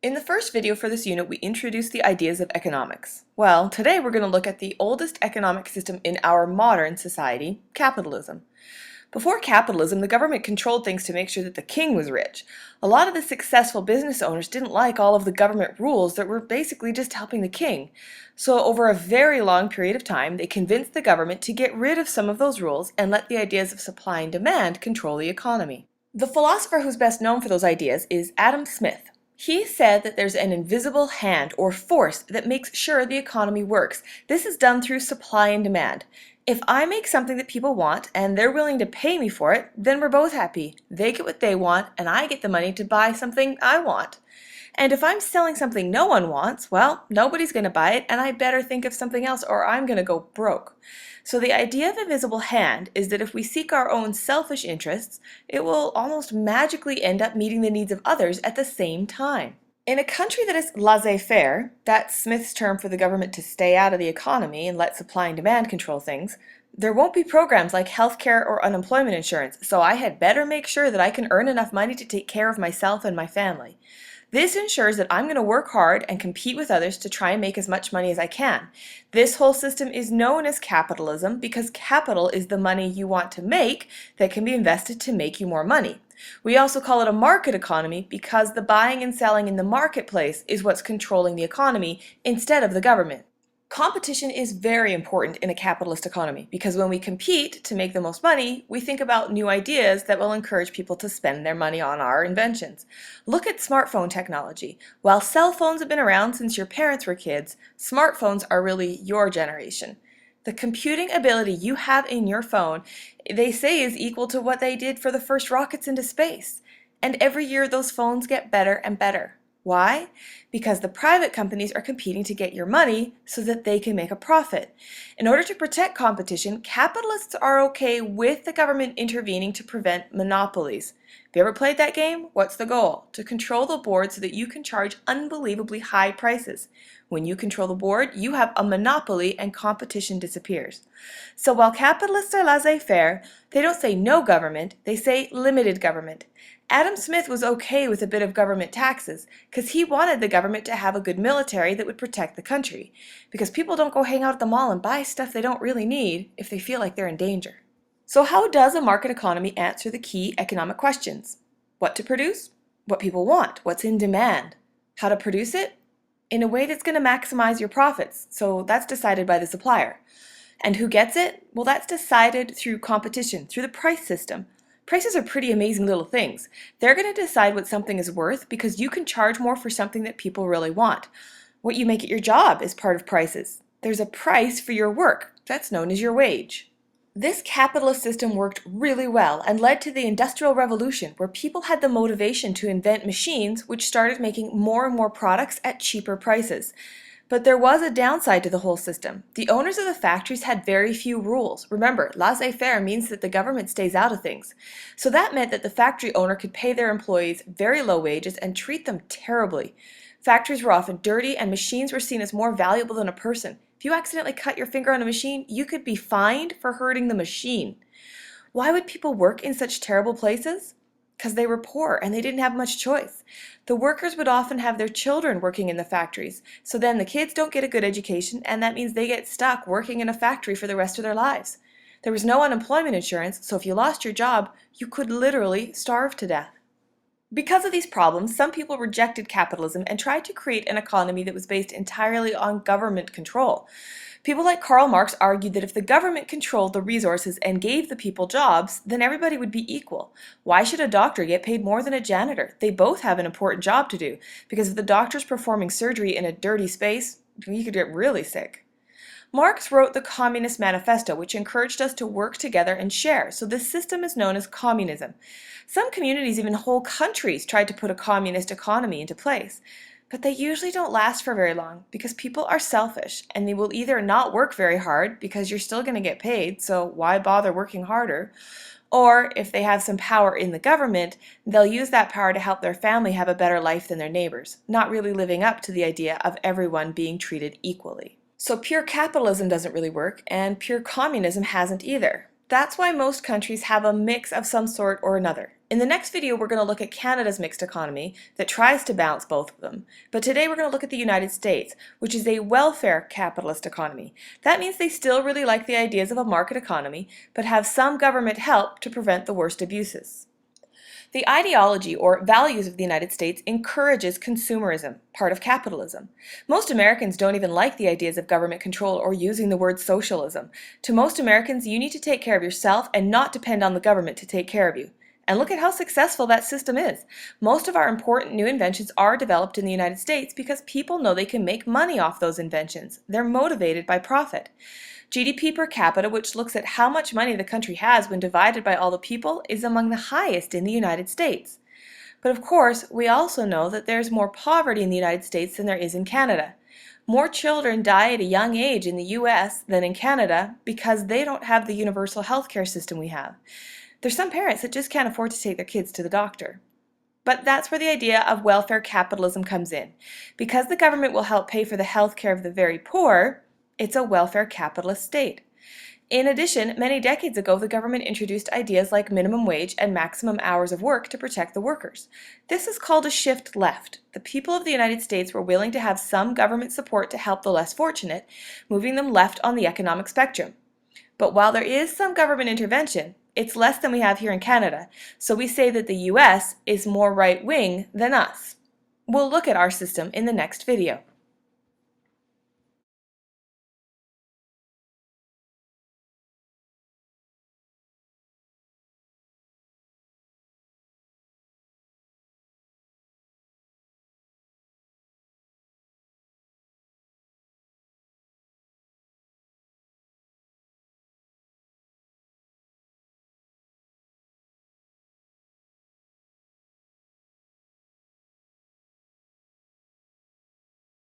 In the first video for this unit, we introduced the ideas of economics. Well, today we're going to look at the oldest economic system in our modern society, capitalism. Before capitalism, the government controlled things to make sure that the king was rich. A lot of the successful business owners didn't like all of the government rules that were basically just helping the king. So over a very long period of time, they convinced the government to get rid of some of those rules and let the ideas of supply and demand control the economy. The philosopher who's best known for those ideas is Adam Smith. He said that there's an invisible hand or force that makes sure the economy works. This is done through supply and demand. If I make something that people want and they're willing to pay me for it, then we're both happy. They get what they want and I get the money to buy something I want. And if I'm selling something no one wants, well, nobody's going to buy it and I better think of something else or I'm going to go broke. So the idea of invisible hand is that if we seek our own selfish interests, it will almost magically end up meeting the needs of others at the same time. In a country that is laissez-faire, that's Smith's term for the government to stay out of the economy and let supply and demand control things, there won't be programs like healthcare or unemployment insurance, so I had better make sure that I can earn enough money to take care of myself and my family. This ensures that I'm going to work hard and compete with others to try and make as much money as I can. This whole system is known as capitalism because capital is the money you want to make that can be invested to make you more money. We also call it a market economy because the buying and selling in the marketplace is what's controlling the economy instead of the government. Competition is very important in a capitalist economy because when we compete to make the most money, we think about new ideas that will encourage people to spend their money on our inventions. Look at smartphone technology. While cell phones have been around since your parents were kids, smartphones are really your generation. The computing ability you have in your phone, they say, is equal to what they did for the first rockets into space. And every year those phones get better and better. Why? Because the private companies are competing to get your money so that they can make a profit. In order to protect competition, capitalists are okay with the government intervening to prevent monopolies. Have you ever played that game? What's the goal? To control the board so that you can charge unbelievably high prices. When you control the board, you have a monopoly and competition disappears. So while capitalists are laissez-faire, they don't say no government, they say limited government. Adam Smith was okay with a bit of government taxes because he wanted the government to have a good military that would protect the country. Because people don't go hang out at the mall and buy stuff they don't really need if they feel like they're in danger. So how does a market economy answer the key economic questions? What to produce? What people want? What's in demand? How to produce it? In a way that's going to maximize your profits, so that's decided by the supplier. And who gets it? Well, that's decided through competition, through the price system. Prices are pretty amazing little things. They're going to decide what something is worth because you can charge more for something that people really want. What you make at your job is part of prices. There's a price for your work. That's known as your wage. This capitalist system worked really well and led to the Industrial Revolution, where people had the motivation to invent machines which started making more and more products at cheaper prices. But there was a downside to the whole system. The owners of the factories had very few rules. Remember, laissez-faire means that the government stays out of things. So that meant that the factory owner could pay their employees very low wages and treat them terribly. Factories were often dirty and machines were seen as more valuable than a person. If you accidentally cut your finger on a machine, you could be fined for hurting the machine. Why would people work in such terrible places? Because they were poor and they didn't have much choice. The workers would often have their children working in the factories, so then the kids don't get a good education and that means they get stuck working in a factory for the rest of their lives. There was no unemployment insurance, so if you lost your job, you could literally starve to death. Because of these problems, some people rejected capitalism and tried to create an economy that was based entirely on government control. People like Karl Marx argued that if the government controlled the resources and gave the people jobs, then everybody would be equal. Why should a doctor get paid more than a janitor? They both have an important job to do, because if the doctor's performing surgery in a dirty space, you could get really sick. Marx wrote the Communist Manifesto, which encouraged us to work together and share, so this system is known as communism. Some communities, even whole countries, tried to put a communist economy into place. But they usually don't last for very long because people are selfish and they will either not work very hard because you're still going to get paid, so why bother working harder? Or if they have some power in the government, they'll use that power to help their family have a better life than their neighbors, not really living up to the idea of everyone being treated equally. So pure capitalism doesn't really work, and pure communism hasn't either. That's why most countries have a mix of some sort or another. In the next video, we're going to look at Canada's mixed economy that tries to balance both of them. But today we're going to look at the United States, which is a welfare capitalist economy. That means they still really like the ideas of a market economy, but have some government help to prevent the worst abuses. The ideology or values of the United States encourages consumerism, part of capitalism. Most Americans don't even like the ideas of government control or using the word socialism. To most Americans, you need to take care of yourself and not depend on the government to take care of you. And look at how successful that system is. Most of our important new inventions are developed in the United States because people know they can make money off those inventions. They're motivated by profit. GDP per capita, which looks at how much money the country has when divided by all the people, is among the highest in the United States. But of course, we also know that there's more poverty in the United States than there is in Canada. More children die at a young age in the US than in Canada because they don't have the universal healthcare system we have. There's some parents that just can't afford to take their kids to the doctor. But that's where the idea of welfare capitalism comes in. Because the government will help pay for the health care of the very poor, it's a welfare capitalist state. In addition, many decades ago, the government introduced ideas like minimum wage and maximum hours of work to protect the workers. This is called a shift left. The people of the United States were willing to have some government support to help the less fortunate, moving them left on the economic spectrum. But while there is some government intervention, it's less than we have here in Canada, so we say that the US is more right-wing than us. We'll look at our system in the next video.